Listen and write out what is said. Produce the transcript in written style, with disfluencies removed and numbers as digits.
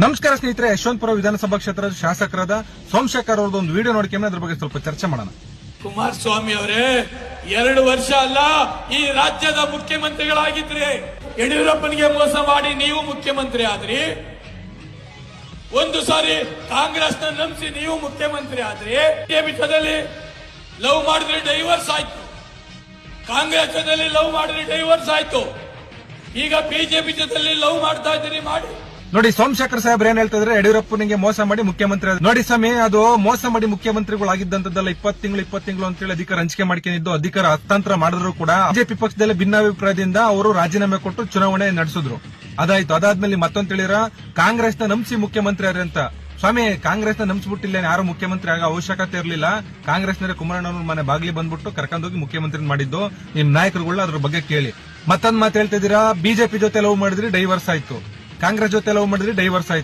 ನಮಸ್ಕಾರ ಸ್ನೇಹಿತರೆ, ಯಶವಂತಪುರ ವಿಧಾನಸಭಾ ಕ್ಷೇತ್ರದ ಶಾಸಕರಾದ ಸೋಮಶೇಖರ್ ಅವರದ್ದು ಒಂದು ವಿಡಿಯೋ ನೋಡ್ಕೊಂಡು ಅದ್ರ ಬಗ್ಗೆ ಸ್ವಲ್ಪ ಚರ್ಚೆ ಮಾಡೋಣ. ಕುಮಾರಸ್ವಾಮಿ ಅವರೇ, 2 ವರ್ಷ ಅಲ್ಲ ಈ ರಾಜ್ಯದ ಮುಖ್ಯಮಂತ್ರಿಗಳಾಗಿದ್ರಿ. ಯಡಿಯೂರಪ್ಪನಿಗೆ ಮೋಸ ಮಾಡಿ ನೀವು ಮುಖ್ಯಮಂತ್ರಿ ಆದ್ರಿ. ಒಂದು ಸಾರಿ ಕಾಂಗ್ರೆಸ್ ನಂಬಿಸಿ ನೀವು ಮುಖ್ಯಮಂತ್ರಿ ಆದ್ರಿ. ಬಿಜೆಪಿಯಲ್ಲಿ ಲವ್ ಮಾಡಿದ್ರೆ ಡೈವರ್ಸ್ ಆಯ್ತು, ಕಾಂಗ್ರೆಸ್ ಲವ್ ಮಾಡಿದ್ರೆ ಡೈವರ್ಸ್ ಆಯ್ತು. ಈಗ ಬಿಜೆಪಿ ಜೊತೆಲಿ ಲವ್ ಮಾಡ್ತಾ ಇದ್ದೀರಿ. ಮಾಡಿ ನೋಡಿ, ಸೋಮಶೇಖರ್ ಸಾಹೇಬ್ರು ಏನ್ ಹೇಳ್ತಾ ಇದ್ರೆ, ಯಡಿಯೂರಪ್ಪನಿಗೆ ಮೋಸ ಮಾಡಿ ಮುಖ್ಯಮಂತ್ರಿ ನೋಡಿ ಸ್ವಾಮಿ, ಅದು ಮೋಸ ಮಾಡಿ ಮುಖ್ಯಮಂತ್ರಿಗಳಾಗಿದ್ದಂತದ್ದಲ್ಲ. 20 ತಿಂಗಳು ಅಂತೇಳಿ ಅಧಿಕಾರ ಹಂಚಿಕೆ ಮಾಡ್ಕೊಂಡಿದ್ದು, ಅಧಿಕಾರ ಹಸ್ತಾಂತರ ಮಾಡಿದ್ರು ಕೂಡ ಬಿಜೆಪಿ ಪಕ್ಷದಲ್ಲಿ ಭಿನ್ನಾಭಿಪ್ರಾಯದಿಂದ ಅವರು ರಾಜೀನಾಮೆ ಕೊಟ್ಟು ಚುನಾವಣೆ ನಡೆಸಿದ್ರು. ಅದಾಯ್ತು. ಅದಾದ್ಮೇಲೆ ಮತ್ತೊಂದು ಹೇಳಿರ ಕಾಂಗ್ರೆಸ್ನ ನಂಬಿಸಿ ಮುಖ್ಯಮಂತ್ರಿ ಆದ್ರೆ ಅಂತ. ಸ್ವಾಮಿ, ಕಾಂಗ್ರೆಸ್ನ ನಂಬಿಸ್ಬಿಟ್ಟಿಲ್ಲ, ಯಾರು ಮುಖ್ಯಮಂತ್ರಿ ಆಗೋ ಅವಶ್ಯಕತೆ ಇರಲಿಲ್ಲ. ಕಾಂಗ್ರೆಸ್ನ ಕುಮಾರಣ್ಣವ್ರ ಮನೆ ಬಾಗಿಲಿ ಬಂದ್ಬಿಟ್ಟು ಕರ್ಕೊಂಡೋಗಿ ಮುಖ್ಯಮಂತ್ರಿ ಮಾಡಿದ್ದು. ನಿಮ್ ನಾಯಕರುಗಳು ಅದ್ರ ಬಗ್ಗೆ ಕೇಳಿ. ಮತ್ತೊಂದ್ ಮಾತು ಹೇಳ್ತಿದ್ದೀರಾ, ಬಿಜೆಪಿ ಜೊತೆ ಲವ್ ಮಾಡಿದ್ರಿ ಡೈವರ್ಸ್ ಆಯ್ತು, ಕಾಂಗ್ರೆಸ್ ಜೊತೆ ಲವ್ ಮಾಡಿದ್ರಿ ಡೈವರ್ಸ್ ಆಯ್ತು.